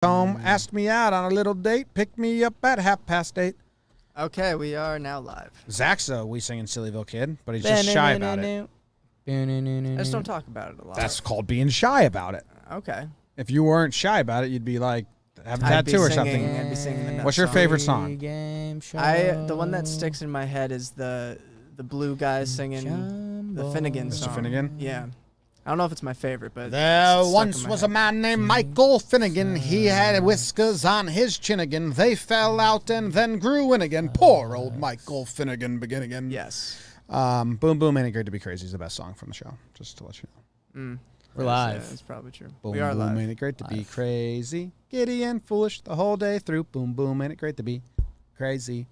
Home, asked me out on a little date, picked me up at 8:30. Okay, we are now live. Zach's a We Singin' Sillyville kid, but he's just shy about it. I just don't talk about it a lot. That's called being shy about it. Okay. If you weren't shy about it, you'd be like, have a tattoo or something. I'd be singing the What's your favorite song? The one that sticks in my head is the blue guy singing the Finnegan song. Mr. Finnegan? Yeah. I don't know if it's my favorite, but There once was a man named Michael Finnegan. He had whiskers on his chin again. They fell out and then grew in again. Poor old Michael Finnegan begin again. Yes. Boom Boom Ain't It Great to Be Crazy is the best song from the show, just to let you know. We're live. Yeah, that's probably true. Boom, we are boom, live. ain't it great to be crazy? Giddy and foolish the whole day through. Boom, boom, ain't it great to be crazy?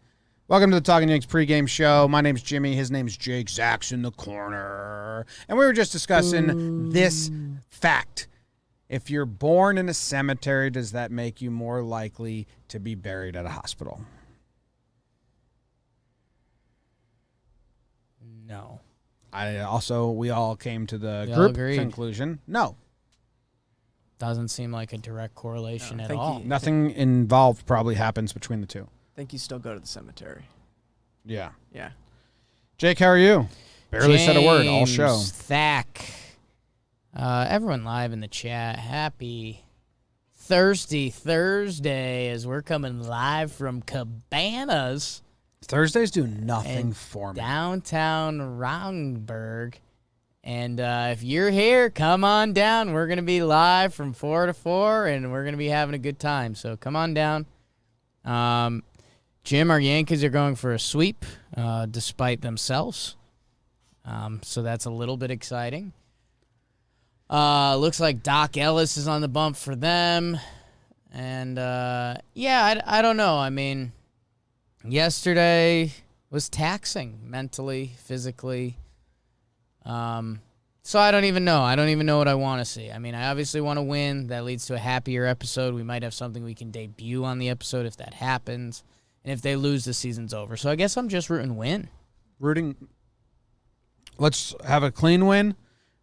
Welcome to the Talkin Yanks pregame show. My name's Jimmy. His name's Jake. Zach's in the corner. And we were just discussing this fact. If you're born in a cemetery, does that make you more likely to be buried at a hospital? No. We all came to the We all group agreed. conclusion. No. Doesn't seem like a direct correlation at thank all. you. Nothing involved probably happens between the two. I think you still go to the cemetery. Yeah. Yeah. Jake, how are you? Barely said a word all show. James Thack. Everyone live in the chat. Happy Thursday as we're coming live from Cabanas, Thursdays do nothing And for me. downtown Roundburg. And if you're here, come on down. We're going to be live from 4 to 4, and we're going to be having a good time. So come on down. Jim, our Yankees are going for a sweep despite themselves. So that's a little bit exciting. Looks like Doc Ellis is on the bump for them. And, I don't know. I mean, yesterday was taxing mentally, physically. So I don't even know. I don't even know what I want to see. I mean, I obviously want to win. That leads to a happier episode. We might have something we can debut on the episode if that happens. And if they lose, the season's over. So I guess I'm just rooting win. Let's have a clean win.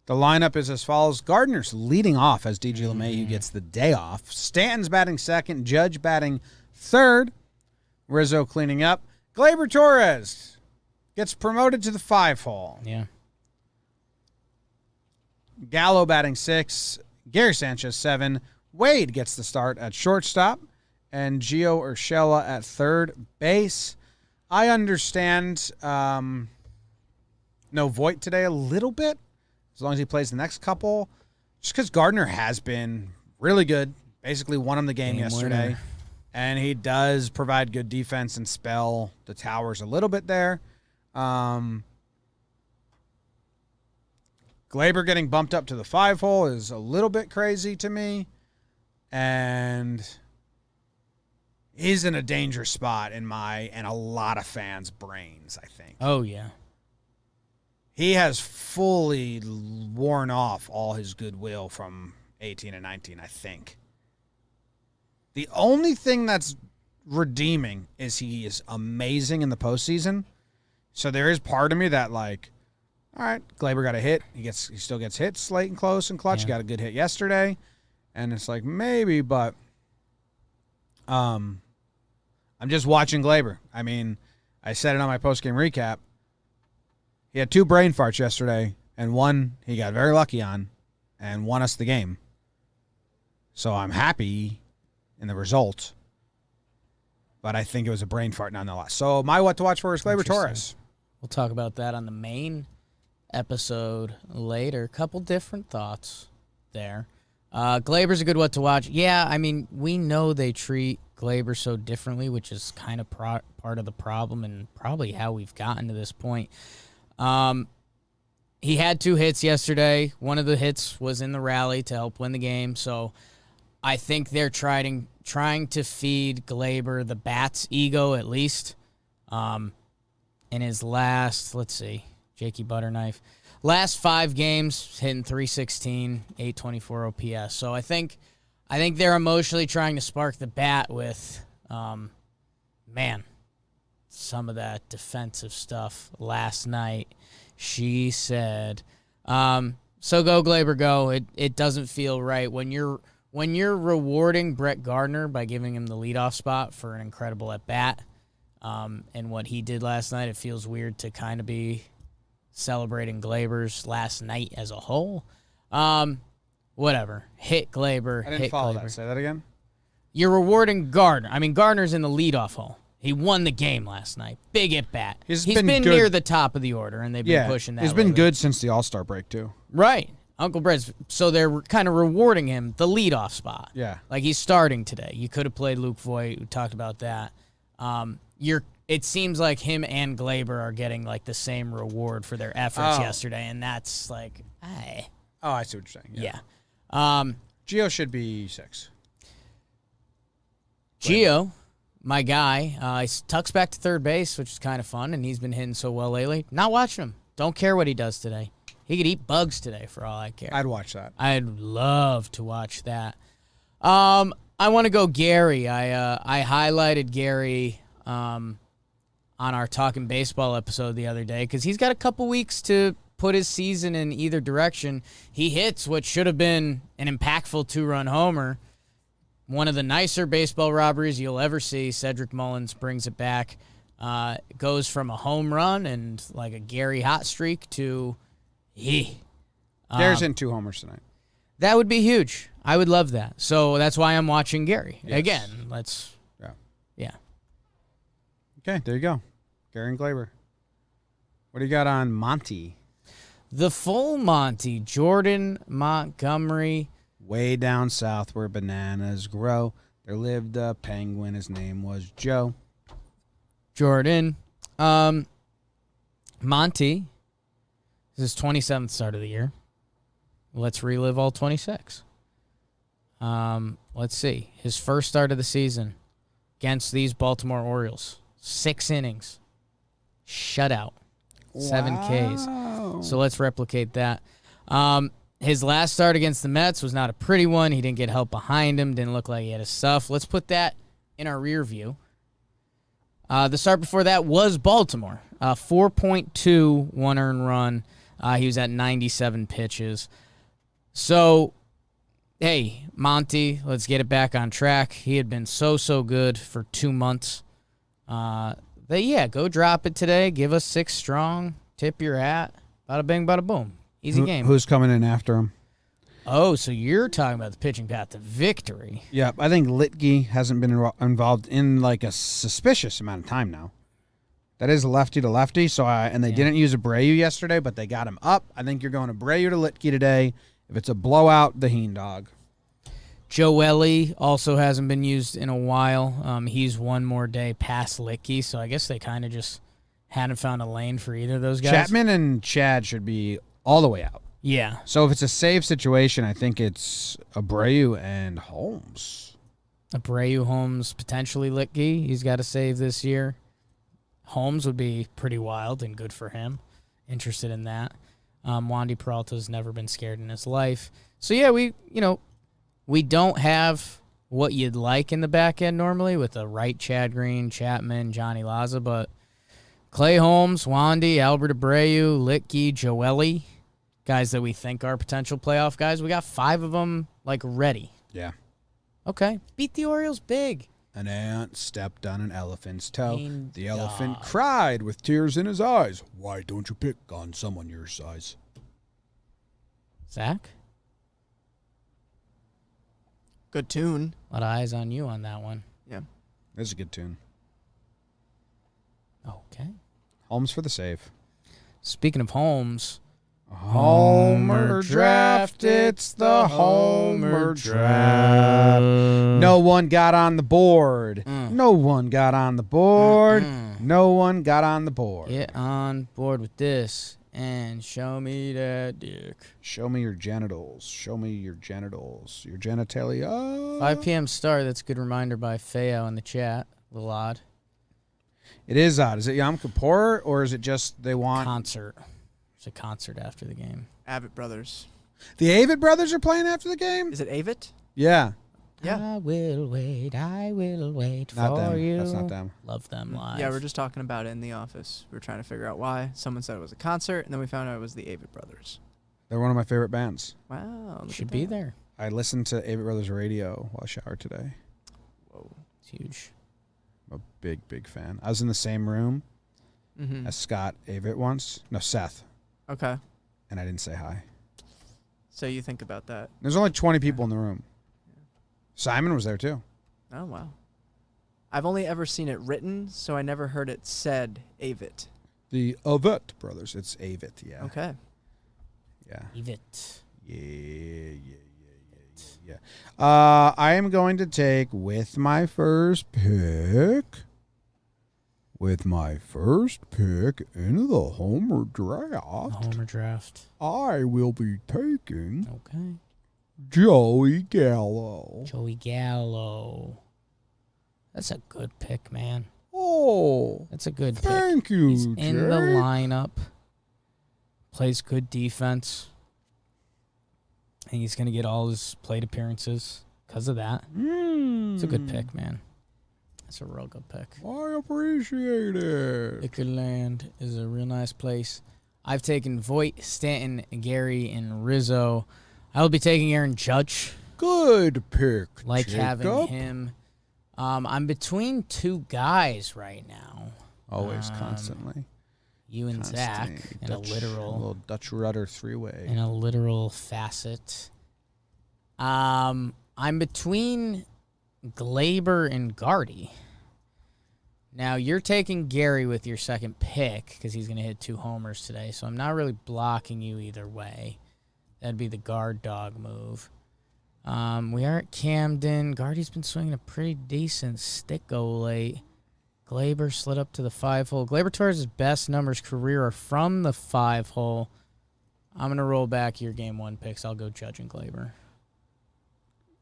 The lineup is as follows. Gardner's leading off as DJ LeMahieu gets the day off. Stanton's batting second. Judge batting third. Rizzo cleaning up. Gleyber Torres gets promoted to the 5-hole. Yeah. Gallo batting 6. Gary Sanchez 7. Wade gets the start at shortstop. And Gio Urshela at third base. I understand no Voit today a little bit, as long as he plays the next couple. Just because Gardner has been really good. Basically won him the game yesterday. Winner. And he does provide good defense and spell the towers a little bit there. Gleyber getting bumped up to the 5-hole is a little bit crazy to me. And he's in a dangerous spot in my and a lot of fans' brains, I think. Oh, yeah. He has fully worn off all his goodwill from 18 and 19, I think. The only thing that's redeeming is he is amazing in the postseason. So there is part of me that, like, all right, Gleyber got a hit. He still gets hits late and close and clutch. Yeah. He got a good hit yesterday. And it's like, maybe, but I'm just watching Gleyber. I mean, I said it on my postgame recap. He had 2 brain farts yesterday, and one he got very lucky on and won us the game. So I'm happy in the result, but I think it was a brain fart nonetheless. So my what to watch for is Gleyber Torres. We'll talk about that on the main episode later. Couple different thoughts there. Gleyber's a good what to watch. Yeah, I mean, we know they treat Gleyber so differently, which is kind of part of the problem and probably how we've gotten to this point. He had 2 hits yesterday. One of the hits was in the rally to help win the game. So I think they're trying to feed Gleyber the bat's ego at least. In his last, let's see, Jakey Butterknife. Last 5 games, hitting .316, .824 OPS. So I think they're emotionally trying to spark the bat with, some of that defensive stuff last night. She said, so go Gleyber, go. It doesn't feel right when you're when you're rewarding Brett Gardner by giving him the leadoff spot for an incredible at-bat and what he did last night, it feels weird to kind of be celebrating Gleyber's last night as a whole. Whatever. Hit Gleyber. I didn't hit follow Gleyber. that. Say that again. You're rewarding Gardner. I mean, Gardner's in the leadoff hole. He won the game last night. Big at bat. He's been good. near the top of the order, and they've been pushing that. He's been lately. good since the All-Star break, too. Right. Uncle Brett's. So they're kind of rewarding him the leadoff spot. Yeah. Like he's starting today. You could have played Luke Voigt. We talked about that. It seems like him and Gleyber are getting like the same reward for their efforts yesterday, and that's like, hey. Oh, I see what you're saying. Yeah. Gio should be 6. Gio, my guy, he tucks back to third base, which is kind of fun, and he's been hitting so well lately. Not watching him. Don't care what he does today. He could eat bugs today for all I care. I'd watch that. I'd love to watch that. I want to go Gary. I highlighted Gary on our Talkin' Baseball episode the other day because he's got a couple weeks to put his season in either direction. He hits what should have been an impactful 2-run homer. One of the nicer baseball robberies you'll ever see. Cedric Mullins brings it back. Goes from a home run and like a Gary hot streak to Gary's in 2 homers tonight. that would be huge. I would love that. So that's why I'm watching Gary. Yes. Again, yeah. Okay, there you go. Gary and Gleyber. What do you got on Monty? The full Monty, Jordan Montgomery. Way down south where bananas grow, there lived a penguin. His name was Joe. Jordan. Monty. This is his 27th start of the year. Let's relive all 26. Let's see. His first start of the season against these Baltimore Orioles. 6 innings. Shutout. 7 Ks. So let's replicate that. His last start against the Mets was not a pretty one. He didn't get help behind him. Didn't look like he had his stuff. Let's put that in our rear view. The start before that was Baltimore. 4.2 one earned run. He was at 97 pitches. So, hey, Monty, let's get it back on track. He had been so good for 2 months. Go drop it today. Give us 6 strong. Tip your hat. Bada bing, bada boom. Easy game. Who's coming in after him? Oh, so you're talking about the pitching path to victory. Yeah, I think Litke hasn't been involved in like a suspicious amount of time now. That is lefty to lefty. So they didn't use Abreu yesterday, but they got him up. I think you're going Abreu to Litke today. If it's a blowout, the Heen dog. Joely also hasn't been used in a while. He's one more day past Litke, so I guess they kind of just hadn't found a lane for either of those guys. Chapman and Chad should be all the way out. Yeah. So if it's a save situation, I think it's Abreu and Holmes. Abreu, Holmes, potentially Litke. He's got a save this year. Holmes would be pretty wild and good for him. Interested in that. Wandy Peralta's never been scared in his life. So yeah, we don't have what you'd like in the back end normally with the right Chad Green, Chapman, Johnny Laza, but Clay Holmes, Wandy, Albert Abreu, Litke, Joely, guys that we think are potential playoff guys. We got 5 of them like ready. Yeah. Okay. Beat the Orioles big. An ant stepped on an elephant's toe. Ding The elephant dong. cried with tears in his eyes. Why don't you pick on someone your size? Zach, Good tune. a lot of eyes on you on that one. Yeah. That's a good tune. Okay. Holmes for the save. Speaking of Holmes, Homer draft, it's the Homer draft. No one got on the board. No one got on the board. No one got on the board. get on board with this and show me that dick. Show me your genitals. Show me your genitals. Your genitalia. 5 p.m. start. That's a good reminder by Feo in the chat. A little odd. It is odd. Is it Yom Kippur or is it just they want... Concert. There's a concert after the game. Abbott Brothers. The Avid brothers are playing after the game? Is it Avett? Yeah. Yeah. I will wait Not for them. you. That's not them. Love them live. Yeah, we're just talking about it in the office. We were trying to figure out why. Someone said it was a concert, and then we found out it was the Avett Brothers. They're one of my favorite bands. Wow. look Should at be that. there. I listened to Avett Brothers Radio while I showered today. Whoa. It's huge. I'm a big fan. I was in the same room as Scott Avett once. No, Seth. Okay. And I didn't say hi. So you think about that. There's only 20 people in the room. Simon was there too. Oh, wow. I've only ever seen it written, so I never heard it said Avett. The Avett Brothers. It's Avett, yeah. Okay. Yeah. Avett. Yeah. I am going to take with my first pick into the Homer draft. I will be taking Okay. Joey Gallo. Joey Gallo. That's a good pick, man. Oh, That's a good pick. thank you, He's in the Jake. lineup. Plays good defense. I think he's going to get all his plate appearances because of that. It's a good pick, man. It's a real good pick. I appreciate it. Ickerland is a real nice place. I've taken Voit, Stanton, Gary, and Rizzo. I will be taking Aaron Judge. Good pick, Like Jacob. having him. I'm between two guys right now. Always, constantly. You and Zach in a little Dutch rudder three-way. in a literal facet. I'm between Gleyber and Gardy. Now, you're taking Gary with your second pick because he's going to hit 2 homers today, so I'm not really blocking you either way. That'd be the guard dog move. We are at Camden. Gardy's been swinging a pretty decent stick-o late. Gleyber slid up to the 5-hole. Gleyber Torres' best numbers career are from the 5-hole. I'm going to roll back your game 1 picks. I'll go Judge and Gleyber.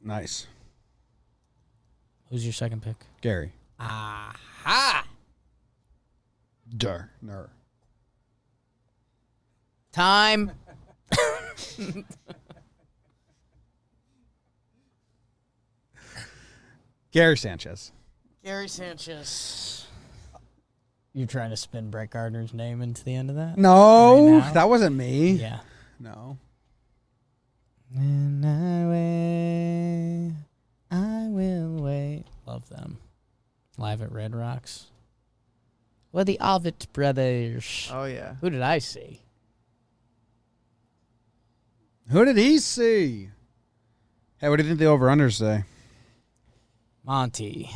Nice. Who's your second pick? Gary. Aha! Ner. Time. Gary Sanchez. Gary Sanchez. You're trying to spin Brett Gardner's name into the end of that? No, Right now? that wasn't me. Yeah. No. And I will wait. Love them. Live at Red Rocks. Well, the Avett brothers. Oh, yeah. Who did I see? Who did he see? Hey, what do you think the over-unders say? Monty.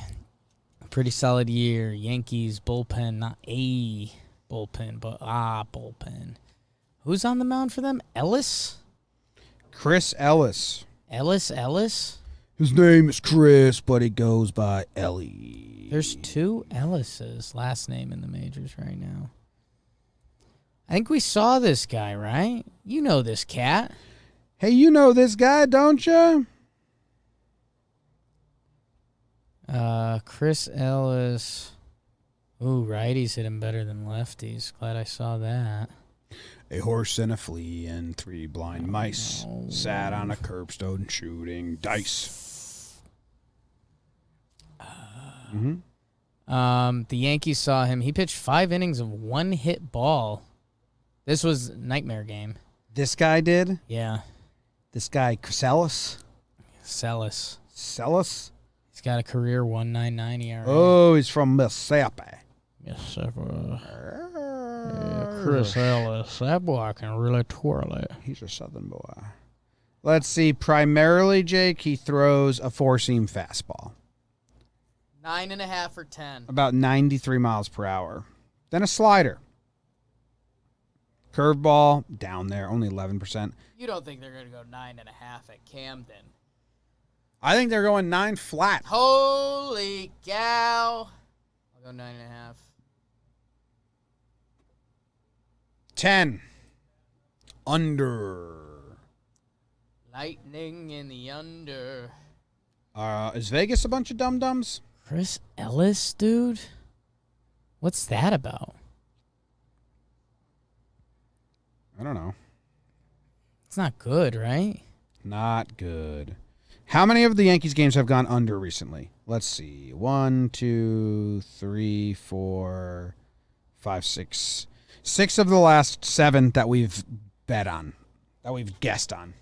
Pretty solid year. Yankees bullpen, not a bullpen, but bullpen. Who's on the mound for them? Ellis? Chris Ellis. Ellis? His name is Chris, but he goes by Ellie. There's 2 Ellises, last name in the majors right now. I think we saw this guy, right? You know this cat. Hey, you know this guy, don't you? Chris Ellis. Ooh, righties hit him better than lefties. Glad I saw that. A horse and a flea and 3 blind mice sat on a curbstone shooting dice. The Yankees saw him. He pitched 5 innings of 1-hit ball. This was nightmare game. This guy did? Yeah. This guy, Chris Ellis? Celis. Celis? He's got a career 1.99 ERA. Oh, he's from Mississippi. Yes, sir. Chris Ellis. That boy can really twirl it. He's a southern boy. Let's see. Primarily, Jake, he throws a 4-seam fastball. 9.5 or 10. About 93 miles per hour. Then a slider. Curveball, down there, only 11%. You don't think they're going to go 9.5 at Camden? I think they're going 9 flat. Holy cow. I'll go 9.5. 10. Under. Lightning in the under. Is Vegas a bunch of dum-dums? Chris Ellis, dude? What's that about? I don't know. It's not good, right? Not good. How many of the Yankees games have gone under recently? Let's see. 1, 2, 3, 4, 5, 6. 6 of the last 7 that we've bet on. That we've guessed on.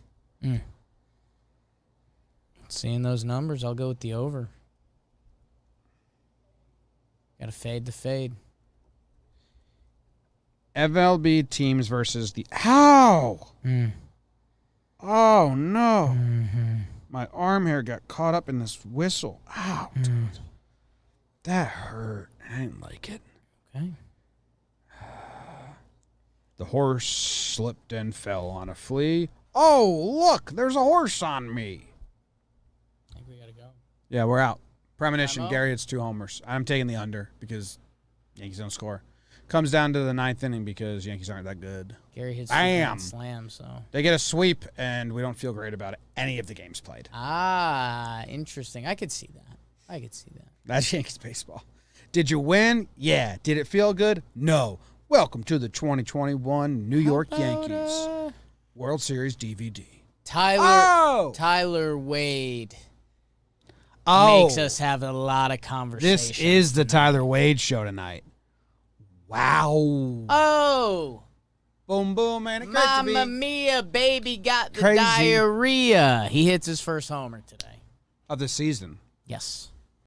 Seeing those numbers, I'll go with the over. Got to fade the fade. MLB teams versus the... Ow! Mm. Oh, no. Mm-hmm. My arm hair got caught up in this whistle. Ow, dude. That hurt. I didn't like it. Okay. The horse slipped and fell on a flea. Oh, look, there's a horse on me. I think we got to go. Yeah, we're out. Premonition, Time out? Gary, it's 2 homers. I'm taking the under because Yankees don't score. Comes down to the 9th inning because Yankees aren't that good. Gary hits Bam! the slam, so. They get a sweep, and we don't feel great about any of the games played. Ah, interesting. I could see that. That's Yankees baseball. Did you win? Yeah. Did it feel good? No. Welcome to the 2021 New York Yankees World Series DVD. Tyler Wade makes us have a lot of conversation. This is the Tyler Wade show tonight. Wow. Oh. Boom, boom, and it Mamma mia, baby got the Crazy. diarrhea. He hits his first homer today. of the season. Yes.